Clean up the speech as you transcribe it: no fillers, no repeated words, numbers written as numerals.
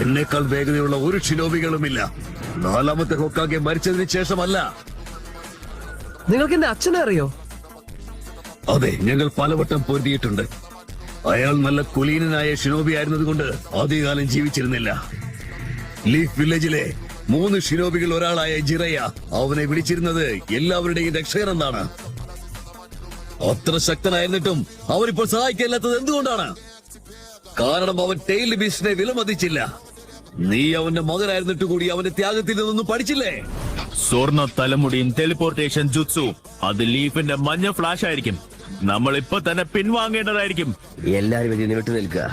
എന്നേക്കാൾ വേഗതയുള്ള ഒരു ഷിനോബികളുമില്ല. നാലാമത്തെ ഹൊക്കാഗെ മരിച്ചതിന് ശേഷമല്ല. നിങ്ങൾക്ക് എന്റെ അച്ഛനെ അറിയോ? അതെ, ഞങ്ങൾ പലവട്ടം പൊരുതിയിട്ടുണ്ട്. അയാൾ നല്ല കുലീനനായ ഷിനോബി ആയിരുന്നതുകൊണ്ട് ആദ്യകാലം ജീവിച്ചിരുന്നില്ല. ലീഫ് വില്ലേജിലെ 3 ഷിനോബികൾ ഒരാളായ ജിറയ അവനെ വിളിച്ചിരുന്നത് എല്ലാവരുടെയും രക്ഷകനെന്നാണ്. അത്ര ശക്തനായിരുന്നിട്ടും അവനിപ്പോൾ സഹായിക്കില്ലാത്തത് എന്തുകൊണ്ടാണ്? കാരണം അവൻ ടെയിൽഡ് ബീസ്റ്റിനെ വിലമതിച്ചില്ല. നീ അവന്റെ മകനായിരുന്നിട്ട് കൂടി അവന്റെ ത്യാഗത്തിൽ നിന്നൊന്നും പഠിച്ചില്ലേ? സ്വർണ്ണ തലമുടിയും ടെലിപ്പോർട്ടേഷൻ ജുത്സു, അത് ലീഫിന്റെ മഞ്ഞ ഫ്ലാഷ് ആയിരിക്കും. നമ്മൾ ഇപ്പൊ തന്നെ പിൻവാങ്ങേണ്ടതായിരിക്കും. എല്ലാരും ഇതിന് വിട്ടു നിൽക്കുക.